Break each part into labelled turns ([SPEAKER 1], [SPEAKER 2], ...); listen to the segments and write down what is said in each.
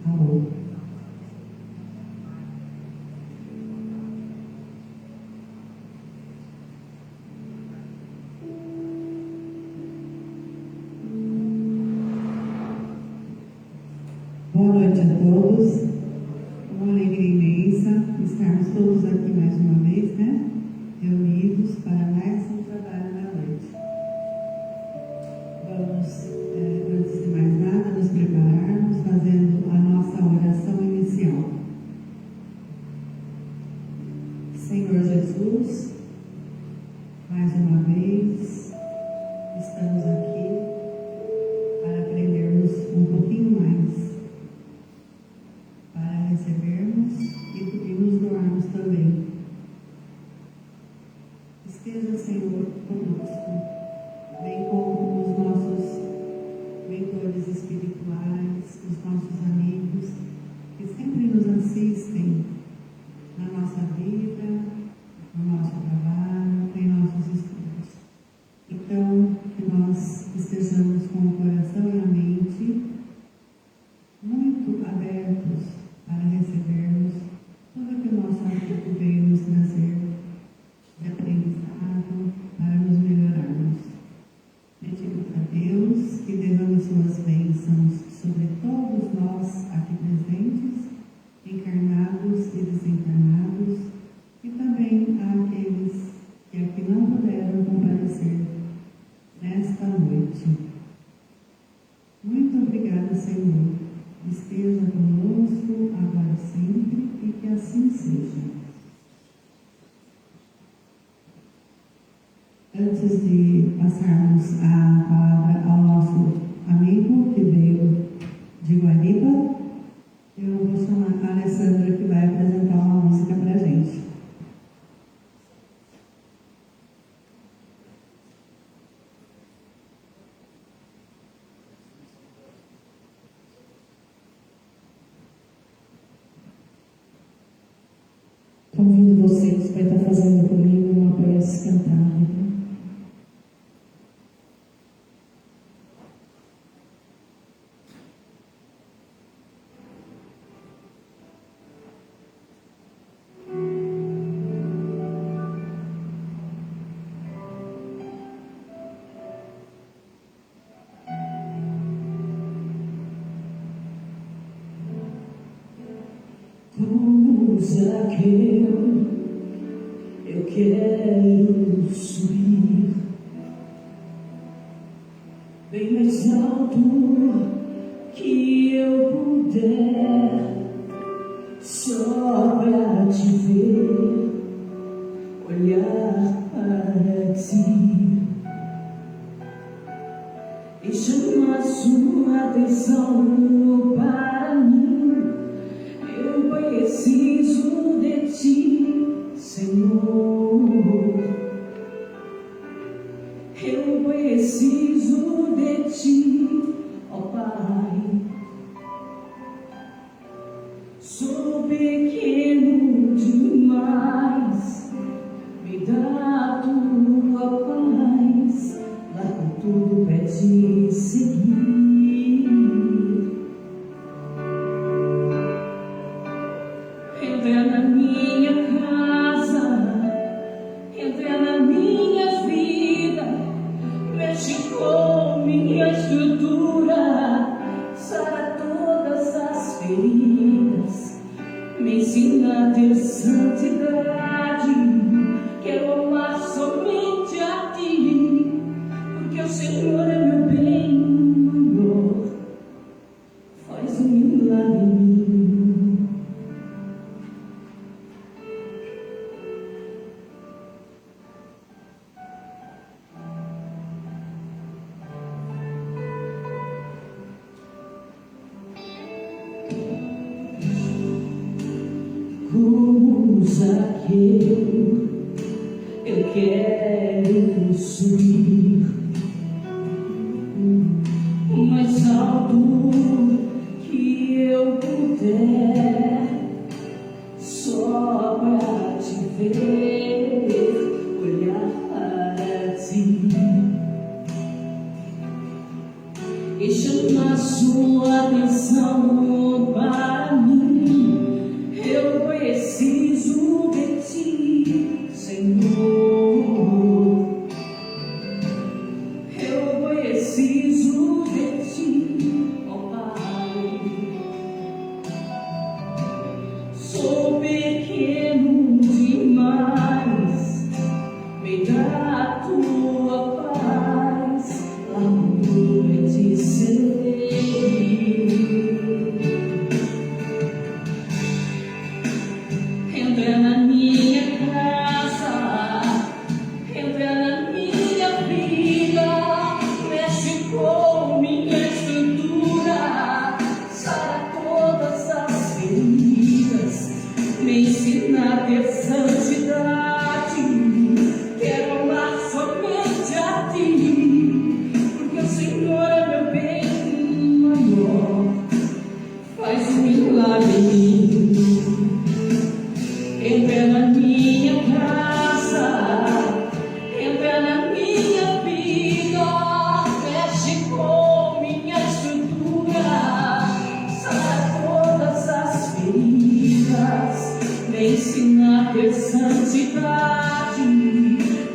[SPEAKER 1] Alô. Boa noite a todos. Uma alegria imensa estarmos todos aqui mais uma vez, né? Reunidos para mais um trabalho da noite. Vamos, antes de mais nada, nos prepararmos fazendo a nossa oração inicial. Senhor Jesus, mais uma vez, estamos aqui para aprendermos um pouquinho mais, para recebermos e nos doarmos também. Esteja, Senhor, conosco, bem como os nossos mentores espirituais, os nossos amigos, que sempre nos assistem na nossa vida, no nosso trabalho, em nossos estudos. Então, que nós estejamos com o coração e a mente muito abertos para recebermos tudo que o nosso amigo veio nos trazer de aprendizado para nos melhorarmos. Pedimos a Deus que derrame suas bênçãos sobre todos nós aqui presentes, encarnados e desencarnados, e também àqueles que aqui não puderam comparecer nesta noite. Muito obrigada, Senhor. Esteja conosco agora e sempre, e que assim seja. Antes de passarmos a palavra ao nosso amigo que veio de Guariba, eu vou chamar a Alessandra, que vai apresentar uma música para a gente. Convido vocês para estar fazendo comigo uma prece cantada. Como Zaqueu, eu quero subir bem mais alto que eu puder, só pra te ver, olhar para ti e chamar sua atenção para mim. Eu preciso de ti, Senhor. Eu preciso de ti, ó Pai. Sou pequeno demais, me dá a tua paz, largo tudo pra te seguir. Entra na minha casa, entra na minha vida, mexe com minha estrutura, sara todas as feridas, me ensina a ter santidade. Quero amar somente a ti, porque o Senhor é meu bem maior, faz um milagre em mim. Como Zaqueu, eu quero subir o mais alto que eu puder, só pra te ver, olhar para ti e chamar sua atenção para
[SPEAKER 2] santidade.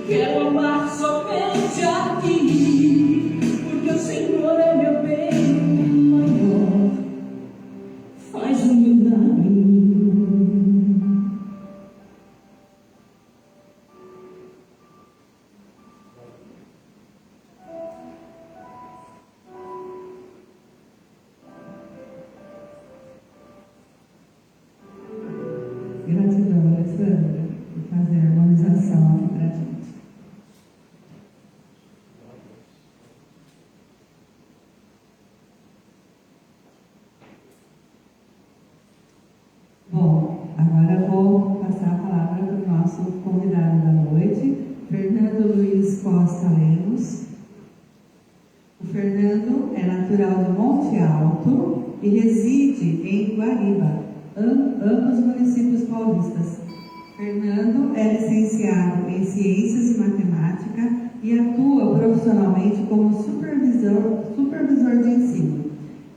[SPEAKER 2] Quero amar somente a ti, porque o Senhor é meu bem maior. Faz um milagre em mim.
[SPEAKER 1] Gratidão, Alessandra, por fazer a harmonização aqui para a gente. Bom, agora eu vou passar a palavra para o nosso convidado da noite, Fernando Luiz Costa Lemos. O Fernando é natural de Monte Alto e reside em Guariba, ambos municípios paulistas. Fernando é licenciado em Ciências e Matemática e atua profissionalmente como supervisor de ensino.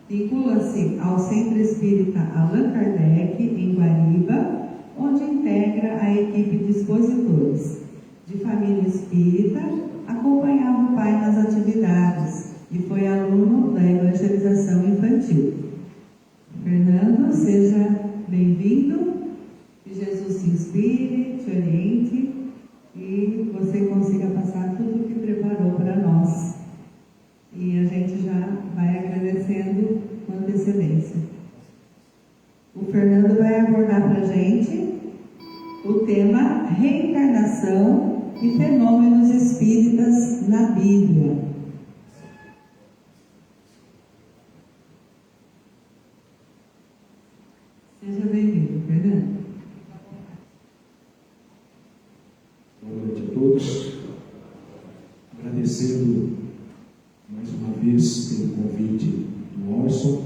[SPEAKER 1] Vincula-se ao Centro Espírita Allan Kardec, em Guariba, onde integra a equipe de expositores. De família espírita, acompanhava o pai nas atividades e foi aluno da evangelização infantil. Fernando, seja bem-vindo, que Jesus te inspire, te oriente e você consiga passar tudo o que preparou para nós. E a gente já vai agradecendo com antecedência. O Fernando vai abordar para a gente o tema reencarnação e fenômenos espíritas na Bíblia. Seja bem-vindo, Fernando.
[SPEAKER 3] Boa noite a todos. Agradecendo mais uma vez pelo convite do Orson.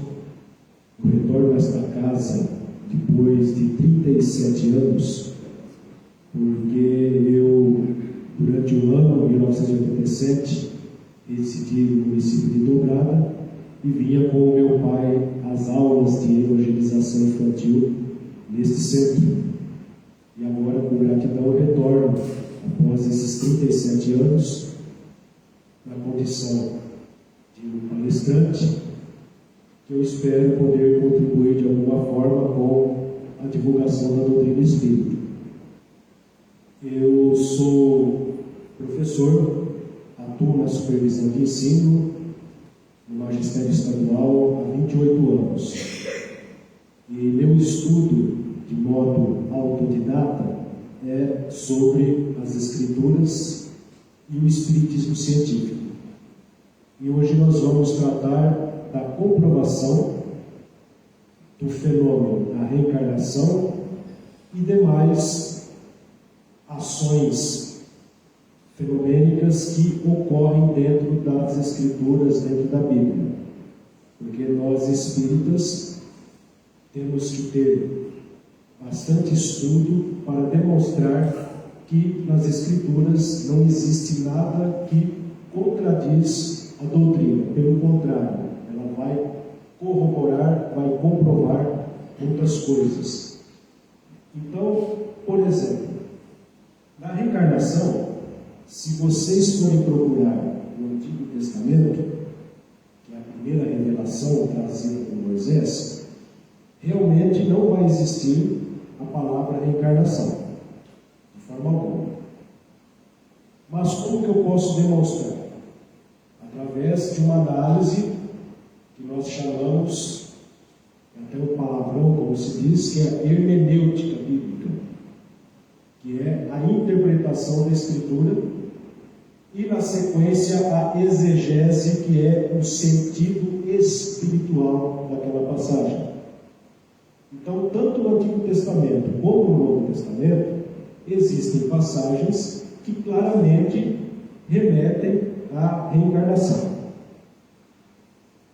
[SPEAKER 3] Eu retorno a esta casa depois de 37 anos, porque eu, durante o ano de 1987, residi no município de Dobrada e vinha com o meu pai às aulas de evangelização infantil neste centro. E agora, com gratidão, eu retorno, após esses 37 anos, na condição de um palestrante, que eu espero poder contribuir de alguma forma com a divulgação da doutrina espírita. Eu sou professor, atuo na supervisão de ensino, no magistério estadual há 28 anos. E meu estudo, de modo autodidata, é sobre as escrituras e o espiritismo científico. E hoje nós vamos tratar da comprovação do fenômeno da reencarnação e demais ações fenomênicas que ocorrem dentro das escrituras, dentro da Bíblia. Porque nós espíritas temos que ter bastante estudo para demonstrar que nas escrituras não existe nada que contradiz a doutrina. Pelo contrário, ela vai corroborar, vai comprovar muitas coisas. Então, por exemplo, na reencarnação, se vocês forem procurar no Antigo Testamento, que é a primeira revelação trazida por Moisés, realmente não vai existir a palavra reencarnação, de forma alguma. Mas como que eu posso demonstrar? Através de uma análise que nós chamamos, até um palavrão, como se diz, que é a hermenêutica bíblica, que é a interpretação da Escritura, e na sequência a exegese, que é o sentido espiritual daquela passagem. Então, tanto no Antigo Testamento como no Novo Testamento, existem passagens que claramente remetem à reencarnação.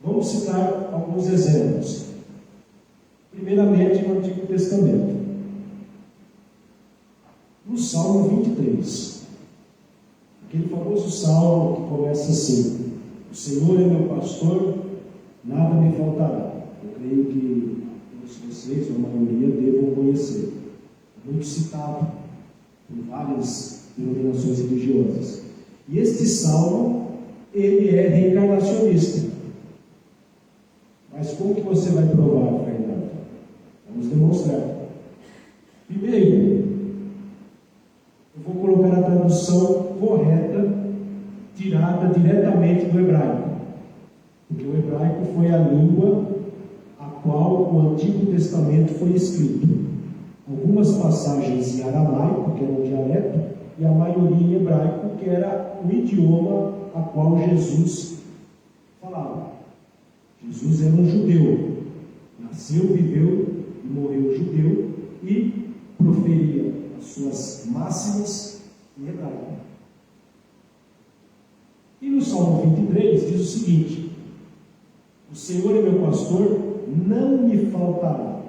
[SPEAKER 3] Vamos citar alguns exemplos. Primeiramente, no Antigo Testamento. No Salmo 23, aquele famoso salmo que começa assim: o Senhor é meu pastor, nada me faltará. Eu creio que todos vocês, ou a maioria, devam conhecer. É muito citado por várias denominações religiosas. E este salmo, ele é reencarnacionista. Mas como que você vai provar, Fernando? Vamos demonstrar. Primeiro, eu vou colocar a tradução correta, tirada diretamente do hebraico. Porque o hebraico foi a língua a qual o Antigo Testamento foi escrito. Algumas passagens em aramaico, que era um dialeto, e a maioria em hebraico, que era o idioma a qual Jesus falava. Jesus era um judeu, nasceu, viveu e morreu judeu e proferia as suas máximas em hebraico. E no Salmo 23 diz o seguinte: o Senhor é meu pastor, não me faltará.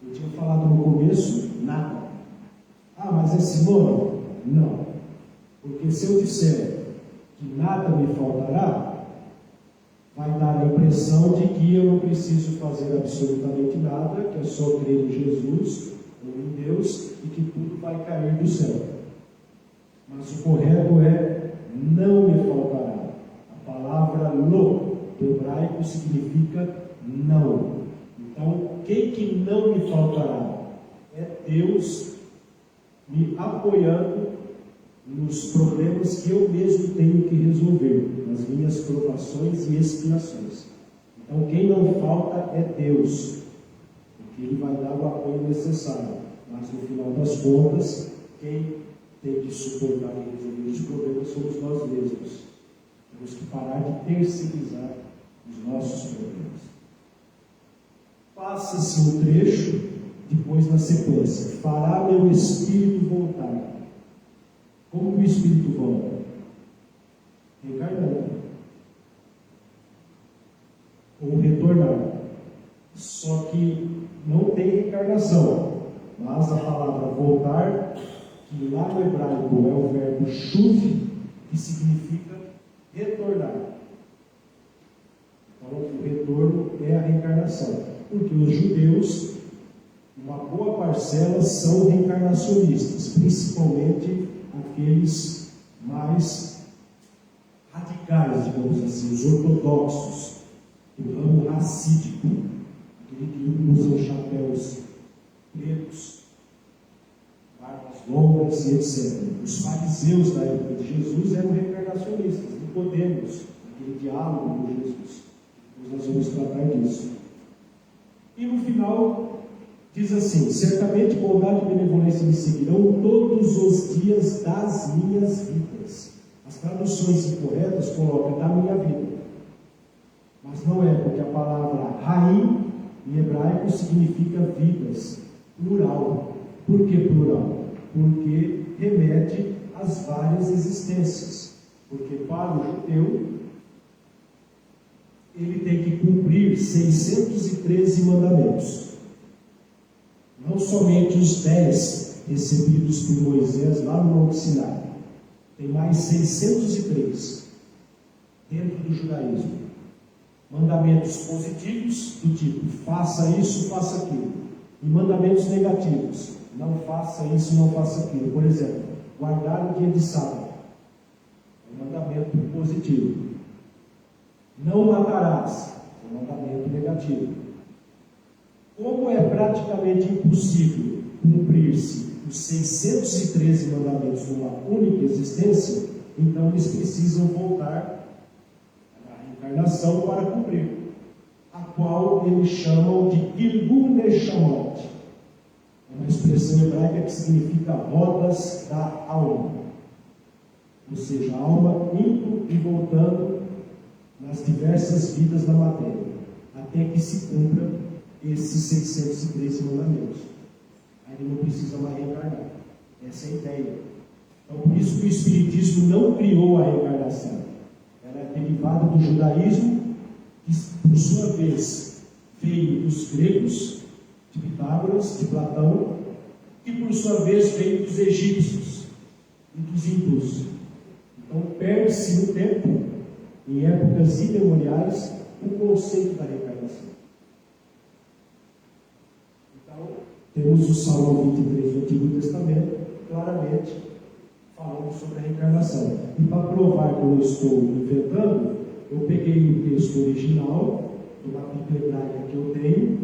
[SPEAKER 3] Eu tinha falado no começo, nada. Ah, mas é sinônimo? Não. Porque se eu disser que nada me faltará, vai dar a impressão de que eu não preciso fazer absolutamente nada, que é só crer em Jesus ou em Deus e que tudo vai cair do céu. Mas o correto é não me faltará. A palavra lo do hebraico significa não. Então, quem que não me faltará? É Deus me apoiando nos problemas que eu mesmo tenho que resolver, nas minhas provações e expiações. Então, quem não falta é Deus, porque Ele vai dar o apoio necessário. Mas, no final das contas, quem tem que suportar e resolver os problemas somos nós mesmos. Temos que parar de terceirizar os nossos problemas. Passa-se um trecho, depois na sequência: fará meu espírito voltar. Como que o espírito volta? Reencarnando. Ou retornar. Só que não tem reencarnação. Mas a palavra voltar, que lá no hebraico é o verbo shuv, que significa retornar. Então, o retorno é a reencarnação. Porque os judeus, uma boa parcela, são reencarnacionistas, principalmente aqueles mais radicais, digamos assim, os ortodoxos, do ramo racídico, aquele que usam chapéus pretos, barbas longas e etc. Os fariseus da época de Jesus eram reencarnacionistas, Nicodemos, aquele diálogo com Jesus. Depois nós vamos tratar disso. E no final diz assim: certamente bondade e benevolência me seguirão todos os dias das minhas vidas. As traduções incorretas colocam da minha vida, mas não é, porque a palavra Raim em hebraico significa vidas, plural. Por que plural? Porque remete às várias existências. Porque para o judeu ele tem que cumprir 613 mandamentos. Não somente os 10 recebidos por Moisés lá no Monte Sinai. Tem mais 603 dentro do judaísmo. Mandamentos positivos, do tipo, faça isso, faça aquilo. E mandamentos negativos, não faça isso, não faça aquilo. Por exemplo, guardar o dia de sábado. É um mandamento positivo. Não matarás, é um mandamento negativo. Como é praticamente impossível cumprir-se os 613 mandamentos numa única existência, então eles precisam voltar à reencarnação para cumprir, a qual eles chamam de Gilgul Neshamot. É uma expressão hebraica que significa rodas da alma, ou seja, a alma indo e voltando nas diversas vidas da matéria, até que se cumpra esses 613 mandamentos. Aí ele não precisa mais reencarnar. Essa é a ideia. Então, por isso que o Espiritismo não criou a reencarnação. Ela é derivada do judaísmo, que por sua vez veio dos gregos, de Pitágoras, de Platão, e por sua vez veio dos egípcios e dos hindus. Então, perde-se no tempo, em épocas imemoriais, o conceito da reencarnação. Então, temos o Salmo 23 do Antigo Testamento, claramente falando sobre a reencarnação. E para provar que eu não estou inventando, eu peguei o texto original, uma Bíblia hebraica que eu tenho,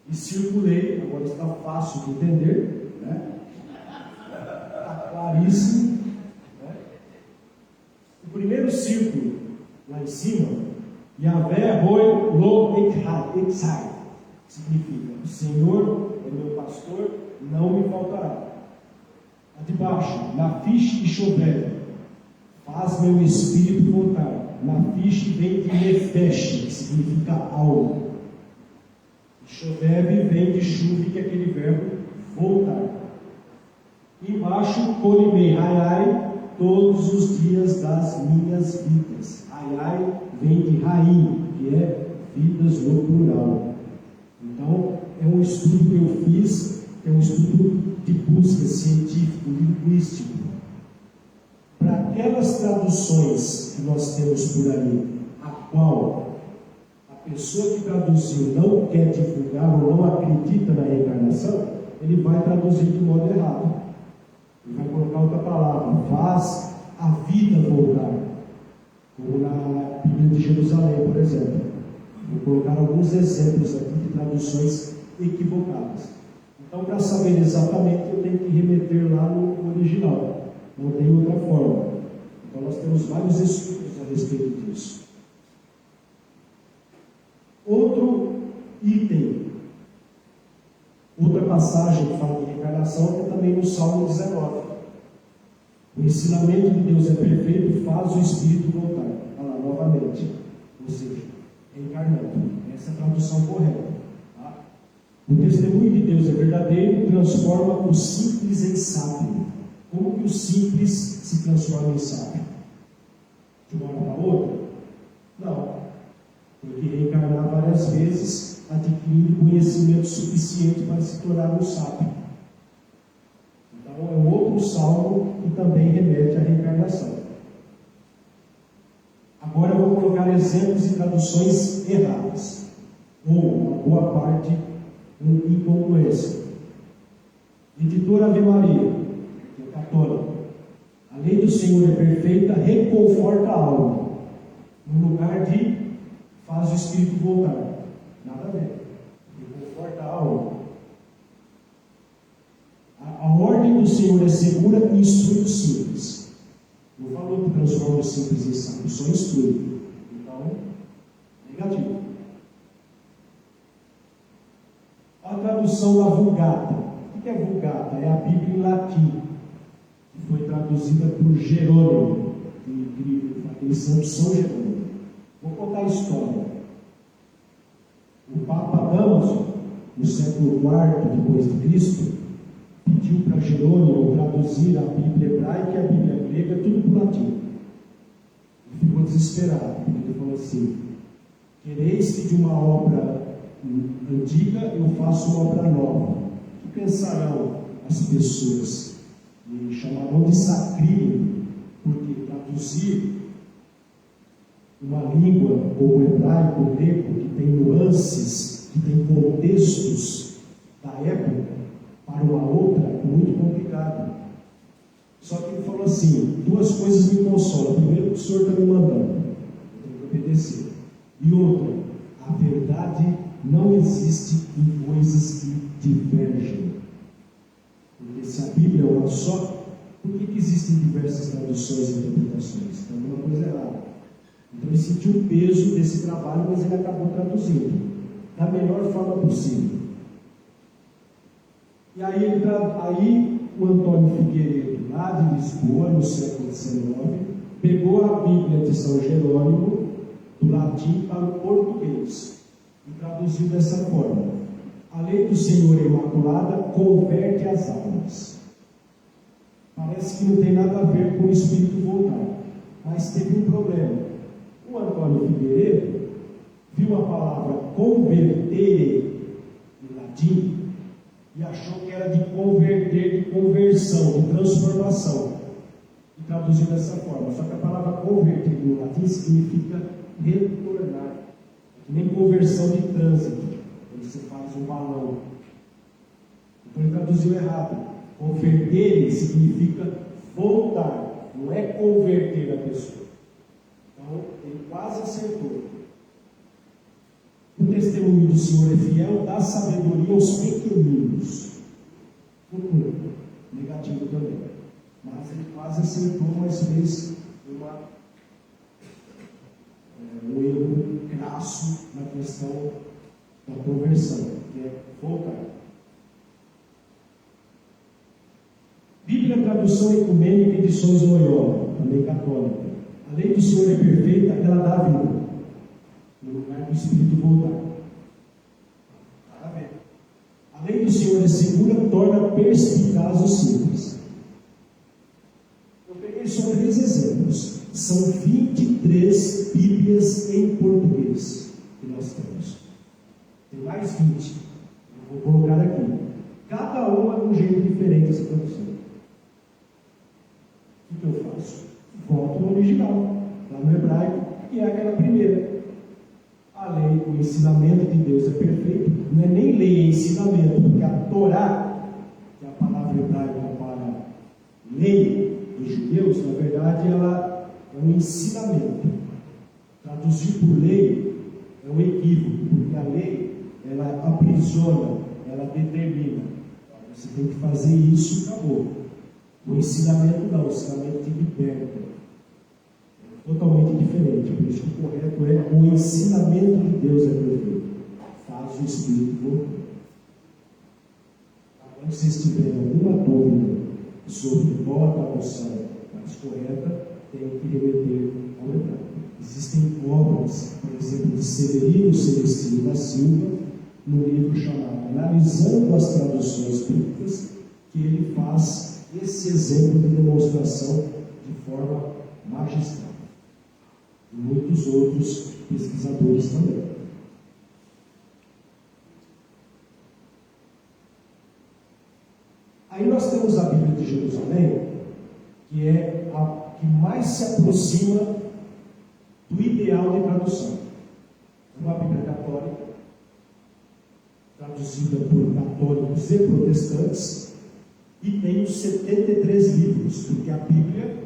[SPEAKER 3] e circulei. Agora está fácil de entender, né? Está claríssimo, né? O primeiro círculo, lá em cima, Yahvé Roi Lo Echad, significa: o Senhor é meu pastor, não me faltará. A de baixo, Nafish e Chover, faz meu espírito voltar. Nafish vem de Nefesh, que significa alma. Chover vem de chuva, que é aquele verbo voltar. Embaixo, Colimei, Raiai, todos os dias das minhas vidas. Raiai vem de Raim, que é vidas no plural. Então, é um estudo que eu fiz, é um estudo de busca científico, linguístico. Para aquelas traduções que nós temos por aí, a qual a pessoa que traduziu não quer divulgar ou não acredita na reencarnação, ele vai traduzir de modo errado. Ele vai colocar outra palavra: faz a vida voltar. Como na Bíblia de Jerusalém, por exemplo. Vou colocar alguns exemplos aqui de traduções equivocadas. Então, para saber exatamente, eu tenho que remeter lá no original. Não tem outra forma. Então, nós temos vários estudos a respeito disso. Outro item, outra passagem que fala de reencarnação é também no Salmo 19. O ensinamento de Deus é perfeito, faz o espírito voltar. Olha lá, novamente. Ou seja, reencarnando. Essa é a tradução correta. Tá? O testemunho de Deus é verdadeiro, transforma o simples em sábio. Como que o simples se transforma em sábio? De uma hora para outra? Não. Tem que reencarnar várias vezes, adquirindo conhecimento suficiente para se tornar um sábio. Então é um outro salmo que também remete à reencarnação. Agora eu vou colocar exemplos de traduções erradas, ou uma boa parte com incongruência. Editora Ave Maria, que é católica: a lei do Senhor é perfeita, reconforta a alma, no lugar de faz o espírito voltar. Nada a ver. Reconforta a alma. A ordem do Senhor é segura e instrui o simples. Não falou que transforma o simples em sábio, só instrui. Então, negativo. A tradução da Vulgata. O que é Vulgata? É a Bíblia em latim, que foi traduzida por Jerônimo, aquele santo São Jerônimo. Vou contar a história. O Papa Damaso, no século IV depois de Cristo, pediu para Jerônimo traduzir a Bíblia hebraica e a Bíblia grega, tudo para o latim. Ele ficou desesperado, porque ele falou assim: quereis que de uma obra antiga eu faça uma obra nova? O que pensarão as pessoas? Me chamarão de sacrílego, porque traduzir uma língua como o hebraico, o grego, que tem nuances, que tem contextos da época, para uma outra é muito complicado. Só que ele falou assim: duas coisas me consolam. Primeiro, que o Senhor está me mandando, eu tenho que obedecer. E outra, a verdade não existe em coisas que divergem. Porque se a Bíblia é uma só, por que existem diversas traduções e interpretações? Então, é uma coisa errada. Então, ele sentiu o peso desse trabalho, mas ele acabou traduzindo da melhor forma possível. E aí o Antônio Figueiredo, lá de Lisboa, no século XIX, pegou a Bíblia de São Jerônimo, do latim para o português, e traduziu dessa forma: a lei do Senhor é imaculada, converte as almas. Parece que não tem nada a ver com o espírito voltar, mas teve um problema. O Antônio Figueiredo viu a palavra converter em latim e achou que era de converter, de conversão, de transformação, e traduziu dessa forma. Só que a palavra converter no latim significa retornar. É que nem conversão de trânsito, quando você faz um balão. Então ele traduziu errado. Converter significa voltar, não é converter a pessoa. Então ele quase acertou. O testemunho do Senhor é fiel, dá sabedoria aos pequeninos. Futuro, negativo também. Mas ele quase acertou, mas fez um erro crasso na questão da conversão, que é voltar. Bíblia, tradução ecumênica, edições Loyola, também católica. A lei do Senhor é perfeita, ela dá vida, no lugar do Espírito voltar. Tá vendo? A lei do Senhor é segura, torna perspicaz os simples. Eu peguei só 3 exemplos. São 23 Bíblias em português que nós temos. Tem mais 20. Eu vou colocar aqui. Cada uma de um jeito diferente essa tradução. O que eu faço? Volto no original, lá no hebraico, que é aquela primeira. A lei, o ensinamento de Deus é perfeito. Não é nem lei, é ensinamento, porque a Torá, que é a palavra hebraica para lei dos judeus, na verdade ela é um ensinamento. Traduzir por lei é um equívoco, porque a lei ela aprisiona, ela determina. Você tem que fazer isso, acabou. O ensinamento não, o ensinamento te liberta. É totalmente diferente. Por isso que o correto é o ensinamento de Deus é perfeito. Faz o Espírito voltar. Quando vocês tiverem alguma dúvida sobre qual a tradução mais correta, tem que remeter ao hebraico. Existem obras, por exemplo, de Severino Celestino da Silva, no livro chamado Analisando as Traduções Bíblicas, que ele faz esse exemplo de demonstração de forma magistral. E muitos outros pesquisadores também. Aí nós temos a Bíblia de Jerusalém, que é a que mais se aproxima do ideal de tradução. É uma Bíblia católica, traduzida por católicos e protestantes, e tem os 73 livros, porque a Bíblia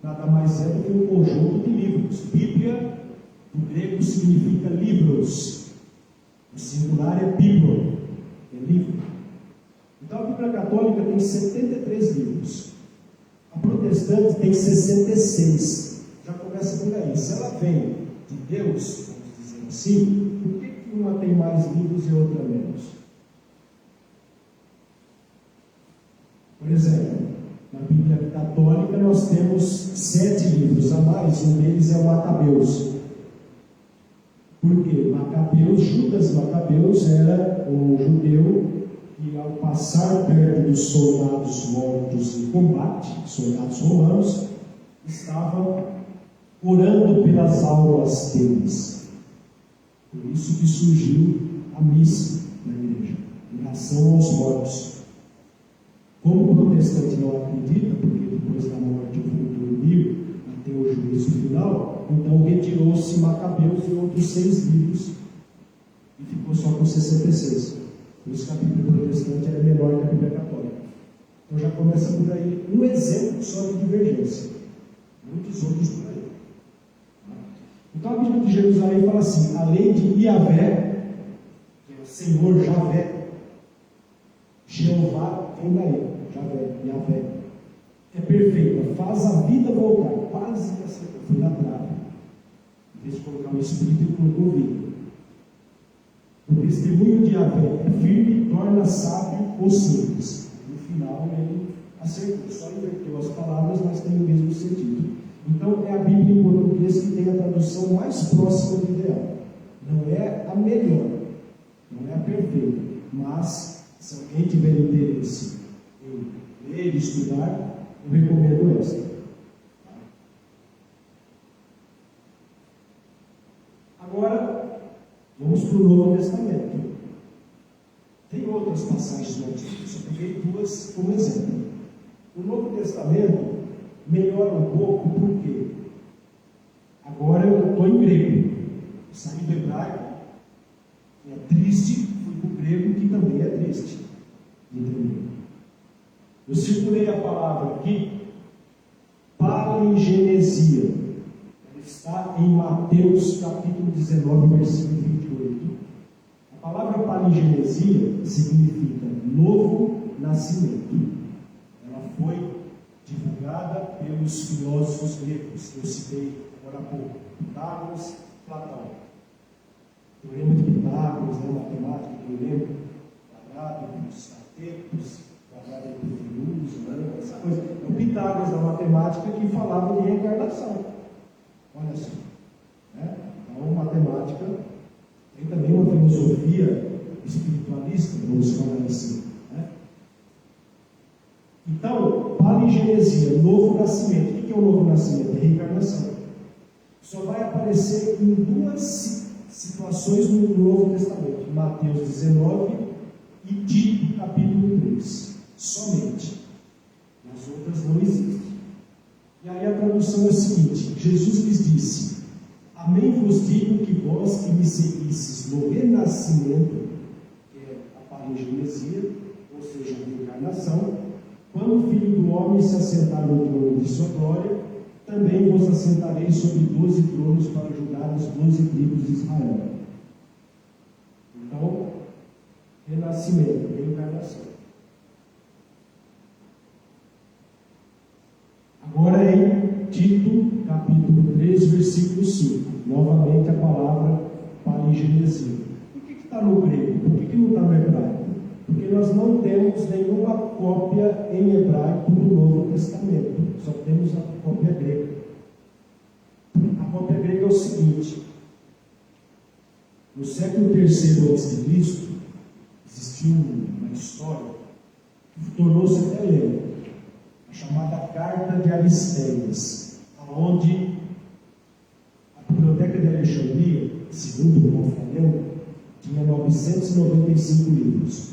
[SPEAKER 3] nada mais é do que um conjunto de livros. Bíblia, do grego, significa livros. O singular é bíblia, é livro. Então a Bíblia católica tem 73 livros. A protestante tem 66. Já começa por aí. Se ela vem de Deus, vamos dizer assim, por que uma tem mais livros e outra menos? Por exemplo, na Bíblia católica nós temos 7 livros a mais, um deles é o Macabeus. Por quê? Judas Macabeus era um judeu que, ao passar perto dos soldados mortos em combate, soldados romanos, estava orando pelas almas deles. Por isso que surgiu a missa na igreja, oração aos mortos. Como o protestante não acredita, porque depois da morte o futuro vivo, até o juízo final, então retirou-se Macabeus e outros 6 livros e ficou só com 66. Por isso que a Bíblia protestante era menor que a Bíblia católica. Então já começa por aí um exemplo só de divergência. Muitos outros por aí. Então a Bíblia de Jerusalém fala assim: a lei de Yahvé, que é o Senhor Javé, Jeová vem daí. Yahvé, é perfeita, faz a vida voltar, quase que essa foi na trave. Em vez de colocar o Espírito, ele colocou vida. O testemunho de Yahvé é firme, torna sábio ou simples. No final ele acertou, só inverteu as palavras, mas tem o mesmo sentido. Então é a Bíblia em português que tem a tradução mais próxima do ideal. Não é a melhor, não é a perfeita, mas se alguém tiver interesse em ler e estudar, eu recomendo esta. Agora, vamos para o Novo Testamento. Tem outras passagens no Antigo, só peguei 2 como exemplo. O Novo Testamento melhora um pouco, porque agora eu estou em grego. Saí do hebraico, que é triste, fui para o grego, que também é triste. de entender. Eu circulei a palavra aqui, palingenesia. Ela está em Mateus capítulo 19, versículo 28. A palavra palingenesia significa novo nascimento. Ela foi divulgada pelos filósofos gregos, que eu citei agora há pouco, Pitágoras, Platão. Eu lembro de Pitágoras, matemática, eu lembro, quadrado dos catetos, quadrado de luz, essa coisa. É o Pitágoras da matemática que falava de reencarnação. Olha só. Né? Então, matemática tem também uma filosofia espiritualista, vamos falar assim. Né? Então, palingenesia, novo nascimento. O que é o novo nascimento? É reencarnação. Só vai aparecer em duas situações no Novo Testamento, Mateus 19 e Tito capítulo 3, somente. As outras não existem. E aí a tradução é a seguinte: Jesus lhes disse: amém vos digo que vós que me seguistes no renascimento, que é a palingenesia, ou seja, a reencarnação, quando o Filho do Homem se assentar no trono de sua glória, também vos assentarei sobre 12 tronos para julgar as 12 tribos de Israel. Então, renascimento, reencarnação. Agora em Tito, capítulo 3, versículo 5. Novamente a palavra palingenesia. Por que está no grego? Por que não está no hebraico? Porque nós não temos nenhuma cópia em hebraico do Novo Testamento. Só temos a cópia grega. A cópia grega é o seguinte: no século III a.C., existiu uma história que tornou-se até lenda, a chamada Carta de Aristéias, onde a Biblioteca de Alexandria, segundo o Monfalhão, tinha 995 livros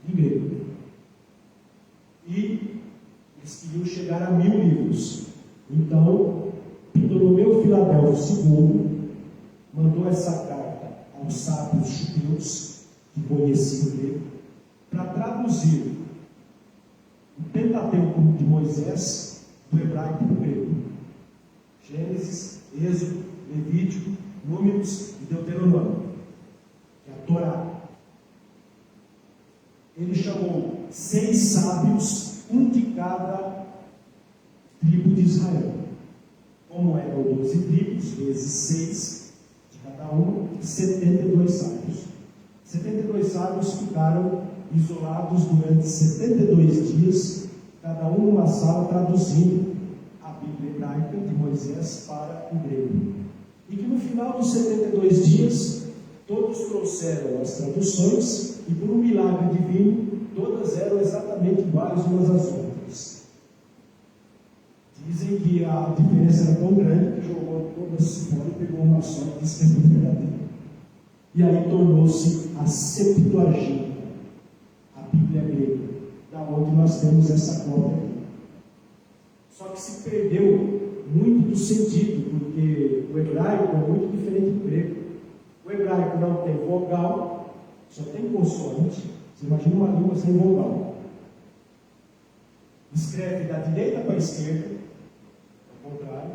[SPEAKER 3] em grego. E eles queriam chegar a 1000 livros. Então, Ptolomeu Filadelfo II mandou essa carta aos sábios judeus que conheciam o grego para traduzir o Pentateuco de Moisés do hebraico para o grego. Gênesis, Êxodo, Levítico, Números e Deuteronômio, que é a Torá. Ele chamou 6 sábios, um de cada tribo de Israel. Como eram 12 tribos, vezes 6 de cada uma, 72 sábios. 72 sábios ficaram isolados durante 72 dias, cada um numa sala, traduzindo a Bíblia hebraica de Moisés para o grego. E que no final dos 72 dias, todos trouxeram as traduções e, por um milagre divino, todas eram exatamente iguais umas às outras. Dizem que a diferença era tão grande que jogou todas fora e pegou uma só e disse que é verdadeira. E aí tornou-se a Septuaginta, a Bíblia grega, da onde nós temos essa cópia aqui. Só que se perdeu muito do sentido, porque o hebraico é muito diferente do grego. O hebraico não tem vogal, só tem consoante. Você imagina uma língua sem vogal. Escreve da direita para a esquerda, ao contrário.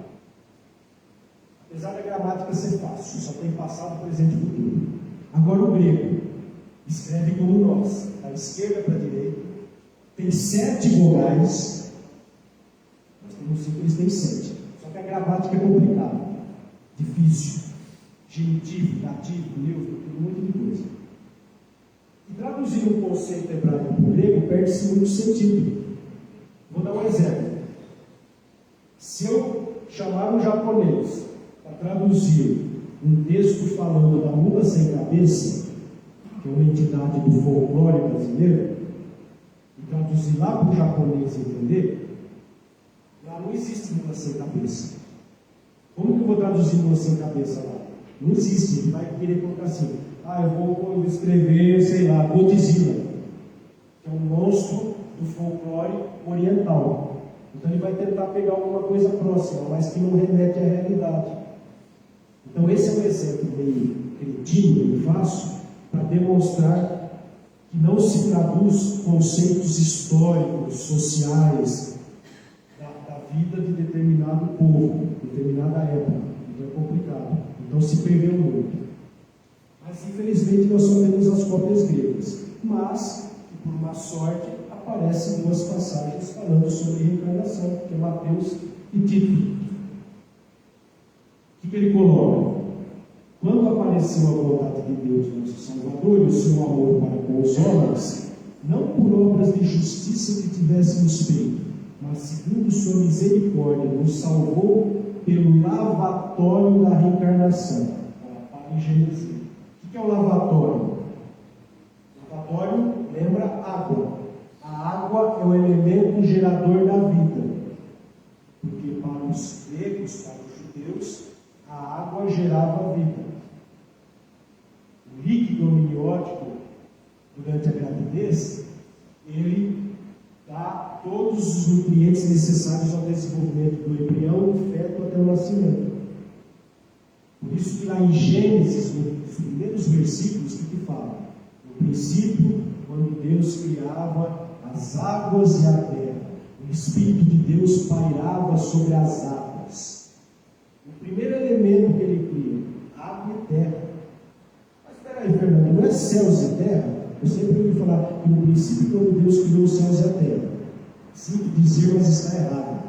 [SPEAKER 3] Apesar da gramática ser fácil, só tem passado, presente e futuro. Agora o grego escreve como nós, da esquerda para a direita, tem 7 vogais, nós temos 5, eles têm 7. Só que a gramática é complicada, difícil, genitivo, dativo, neutro, tem um monte de coisa. E traduzir um conceito hebraico para o grego perde-se muito sentido. Vou dar um exemplo. Se eu chamar um japonês para traduzir um texto falando da mula sem cabeça, que é uma entidade do folclore brasileiro, e traduzir lá para o japonês entender, lá não existe mula sem cabeça. Como que eu vou traduzir mula sem cabeça lá? Não existe. Ele vai querer colocar assim: eu vou escrever, sei lá, Godzilla, que é um monstro do folclore oriental. Então ele vai tentar pegar alguma coisa próxima, mas que não remete à realidade. Então esse é um exemplo meio cretino, meio fácil, para demonstrar que não se traduz conceitos históricos, sociais, da vida de determinado povo, determinada época. Então é complicado. Então se perdeu muito. Mas infelizmente nós só temos as cópias gregas. Mas, por uma sorte, aparecem duas passagens falando sobre reencarnação, que é Mateus e Tito. O que ele coloca? Quando apareceu a vontade de Deus, nosso Salvador, e o seu amor para com os homens, não por obras de justiça que tivéssemos feito, mas segundo sua misericórdia, nos salvou pelo lavatório da reencarnação. Para em Gênesis. O que é o lavatório? O lavatório lembra água. A água é o elemento gerador da vida. Porque para os gregos, para os judeus, a água gerava vida. O líquido amniótico, durante a gravidez, ele dá todos os nutrientes necessários ao desenvolvimento do embrião, do feto até o nascimento. Por isso que lá em Gênesis, nos primeiros versículos, o que fala? No princípio, quando Deus criava as águas e a terra, o Espírito de Deus pairava sobre as águas. O primeiro elemento que ele cria, água e terra. Mas espera aí, Fernando, não é céus e terra? Eu sempre ouvi falar que no princípio, quando Deus criou os céus e a terra. Sinto dizer, mas está errado.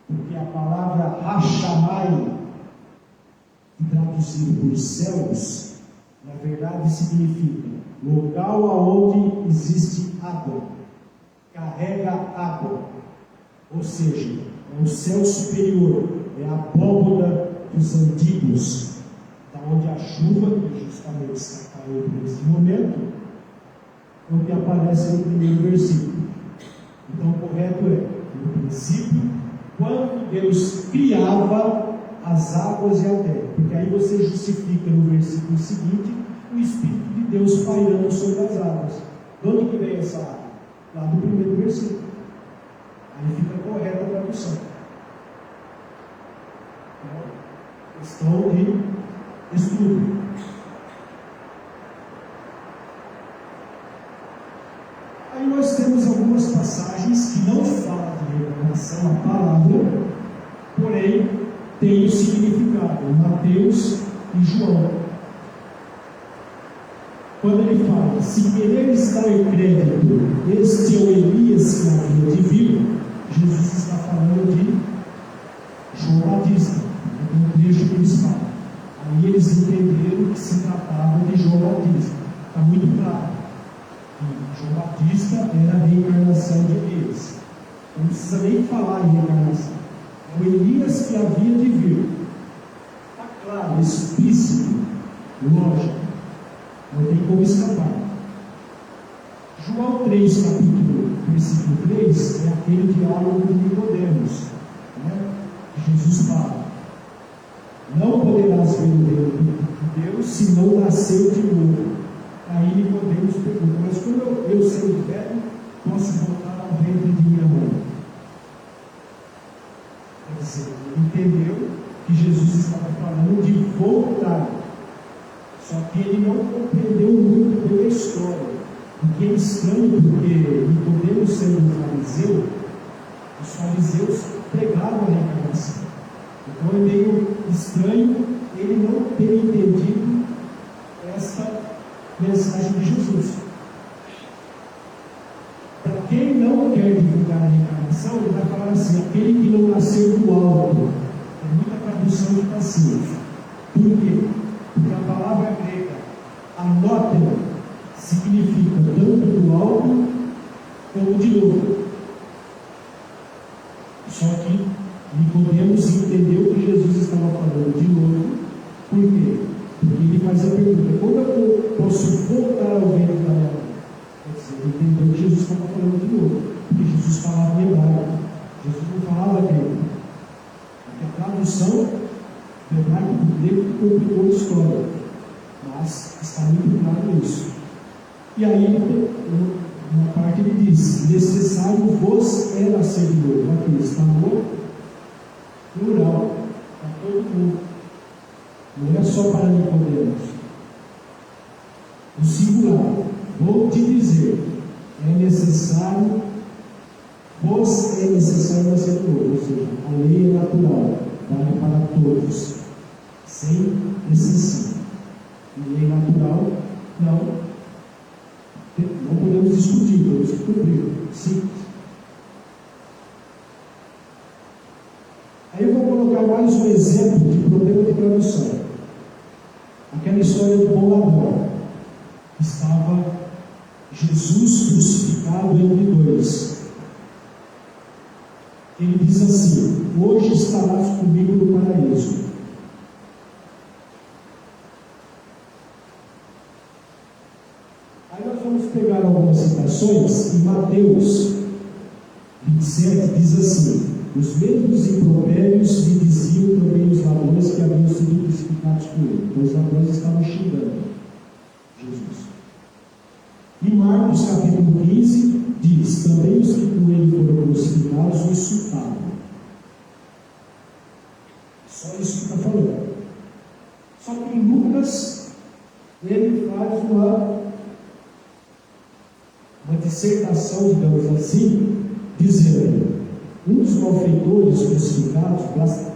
[SPEAKER 3] Porque a palavra Hashamai, traduzido por céus, na verdade significa local aonde existe água, carrega água, ou seja, é o céu superior, é a abóboda dos antigos, da onde a chuva, que justamente está caindo nesse momento, onde aparece no primeiro versículo. Então o correto é, no princípio, quando Deus criava as águas e a terra, porque aí você justifica no versículo seguinte o Espírito de Deus pairando sobre as águas. De onde que vem essa água? Lá do primeiro versículo. Aí fica correta a tradução. Então, questão de estudo. Aí nós temos algumas passagens que não falam de reencarnação, a palavra, porém tem o significado, Mateus e João. Quando ele fala, se quereres dar crédito, este é o Elias que havia de vir, Jesus está falando de João Batista, no trecho principal. Aí eles entenderam que se tratava de João Batista. Está muito claro que João Batista era a reencarnação de Elias. Não precisa nem falar em reencarnação. O Elias que havia de vir. Está claro, explícito, lógico, não tem como escapar. João 3, versículo 3, é aquele diálogo de Nicodemos, né? Jesus fala: não poderás ver o reino de Deus se não nascer de novo. Aí Nicodemos pergunta: mas como eu sendo velho, posso voltar ao reino de minha mãe? Quer dizer, ele entendeu que Jesus estava falando de voltar. Só que ele não compreendeu muito bem a história. O que é estranho, porque Nicodemos sendo um fariseu, os fariseus pregavam a reencarnação. Então é meio estranho ele não ter entendido essa mensagem de Jesus. Para quem não quer divulgar a reencarnação, ele vai falar assim: aquele que não nasceu do alto. É muita tradução de passivo. Por quê? Porque a palavra grega anótera significa tanto do alto como de novo. Só que Nicodemos entendeu que Jesus estava falando de novo. Por quê? Porque ele faz a pergunta: como eu posso voltar ao reino da minha mãe? Quer dizer, ele entendeu que Jesus estava falando de novo, porque Jesus falava em hebraico. Jesus não falava grego. A tradução do hebraico do grego complicou a história, mas está muito claro isso. E aí, na parte ele diz: necessário vos é nascer de novo. Aqui está no plural, para todo mundo. Não é só para Nicodemos. O singular. Vou te dizer, é necessário nascer de novo, ou seja, a lei é natural, vale para todos, sem exceção. E lei natural, não podemos discutir, temos que cumprir. Simples. Aí eu vou colocar mais um exemplo de problema de tradução. Aquela história do bom ladrão. Estava Jesus crucificado entre dois. Ele diz assim: hoje estarás comigo no paraíso. Aí nós vamos pegar algumas citações. Em Mateus 27 diz assim: os mesmos impropérios lhe diziam também os ladrões que haviam sido crucificados com ele. Então os ladrões estavam xingando Jesus. Em Marcos capítulo 15 diz: também os que com ele foram crucificados o insultavam. Só isso que está falando. Só que em Lucas ele faz uma dissertação, digamos assim, dizendo: um dos malfeitores crucificados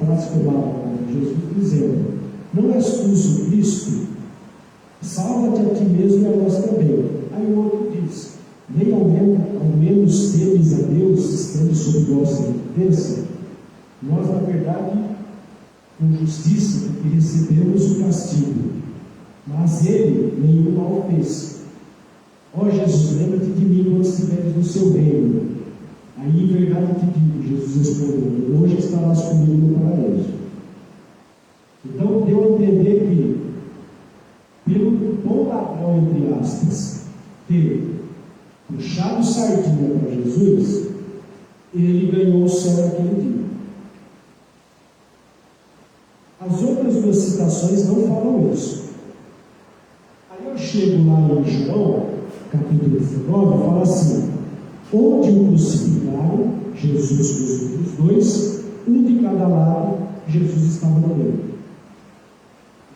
[SPEAKER 3] blasfemava contra Jesus, dizendo: não és tu o Cristo? Salva-te a ti mesmo e a nós também. Aí o outro diz: nem ao menos temes a Deus, estando sob vossa evidência? Nós, na verdade, com justiça, porque recebemos o castigo, mas ele nenhum mal fez. Ó Jesus, lembra-te de mim quando estiveres no seu reino. Aí, em verdade te digo, Jesus respondeu: hoje estarás comigo no paraíso. Então, deu a entender que, pelo bom ladrão, entre aspas, ter puxado sardinha para Jesus, ele ganhou o céu naquele dia. As outras duas citações não falam isso. Aí eu chego lá em João, capítulo 19, fala assim: onde o crucificaram, Jesus com os outros dois, um de cada lado, Jesus estava no meio.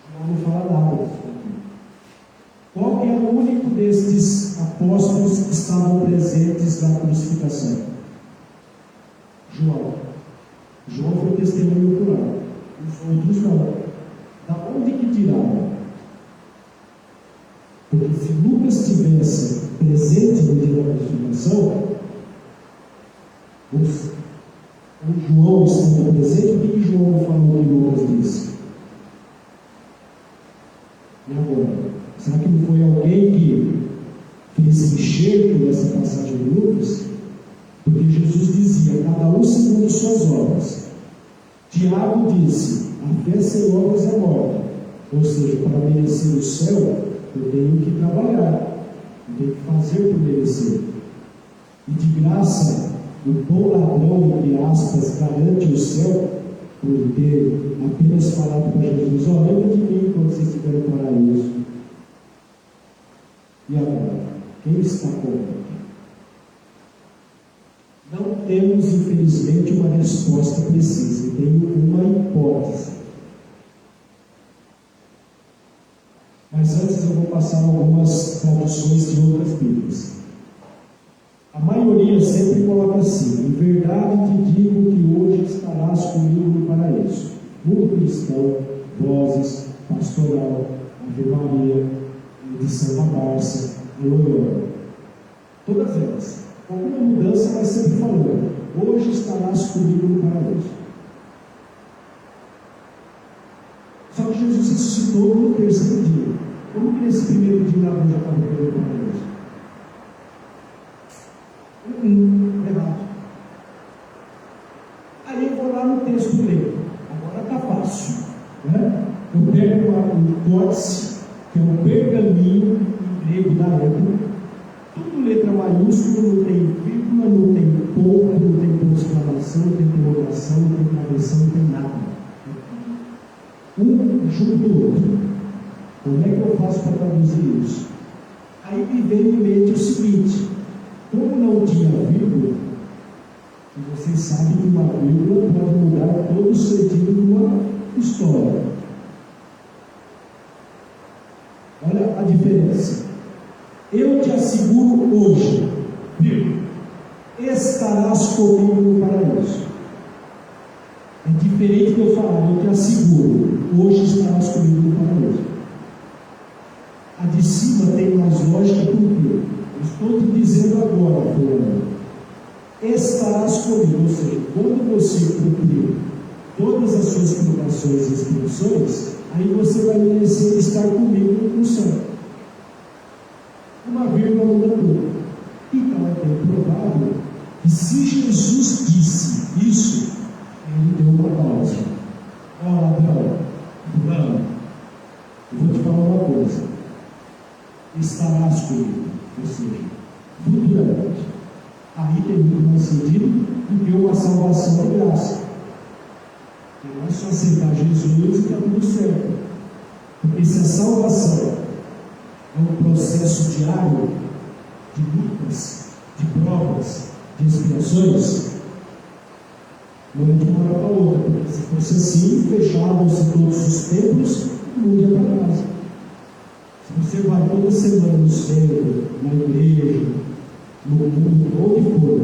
[SPEAKER 3] João não fala nada disso aqui. Qual que é o único destes apóstolos que estavam presentes na crucificação? João. João foi testemunho ocular. Os outros não. Da onde que tiraram? Porque se Lucas estivesse presente no dia da crucificação, o João estava presente, o que João não falou que Lucas disse? E agora? Será que não foi alguém que fez enxerto dessa passagem de Lucas? Porque Jesus dizia: cada um segundo suas obras. Tiago disse: a fé sem obras é morta. Ou seja, para merecer o céu, eu tenho que trabalhar, eu tenho que fazer por merecer. E de graça, o bom ladrão, entre aspas, garante o céu por ter apenas falado para Jesus: ó, lembra de mim quando vocês estiverem no paraíso. E agora, quem está contra? Não temos, infelizmente, uma resposta precisa. Tenho uma hipótese. Mas antes eu vou passar algumas traduções de outras Bíblias. A maioria sempre coloca assim: em verdade te digo que hoje estarás comigo no paraíso. Mundo cristão, vozes, pastoral, Ave Maria, de Santa Bárcia, Loyola. Todas elas. Com alguma mudança, mas sempre falando: hoje estarás comigo no paraíso. Só que Jesus ressuscitou no terceiro dia. Como que nesse primeiro dia lá já estava no paraíso? Errado. Aí eu vou lá no texto grego. Agora está fácil. Né? Eu pego um códice, que é um pergaminho em grego da época. Tudo letra maiúscula, não tem vírgula, não tem ponto, não tem ponto de exclamação, não tem interrogação, não tem travessão, não tem nada. Um junto do outro. Como é que eu faço para traduzir isso? Aí me veio em mente o seguinte: como não tinha vírgula, e vocês sabem que uma vírgula pode mudar todo o sentido de uma história. Olha a diferença. Eu te asseguro hoje, estarás comigo no paraíso. É diferente de eu falar, eu te asseguro, hoje estarás comigo no paraíso. A de cima tem mais lógica, porque eu estou te dizendo agora, fulano, estarás comigo, ou seja, quando você cumprir todas as suas provações e expiações, aí você vai merecer estar comigo no céu. Uma vírgula muda tudo. Então é bem provável que, se Jesus disse isso, ele deu uma pausa. Olha, Abraão, fulano, eu vou te falar uma coisa. Estarás comigo, ou seja, futuramente. Aí tem muito mais sentido do que uma salvação de graça. Não é só aceitar Jesus e está tudo certo. Porque se a salvação é um processo diário de lutas, de provas, de expiações, não é de uma hora para outra, porque se fosse assim, fechavam-se todos os templos e não ia para casa. Se você vai toda semana no centro, na igreja, no mundo, onde for,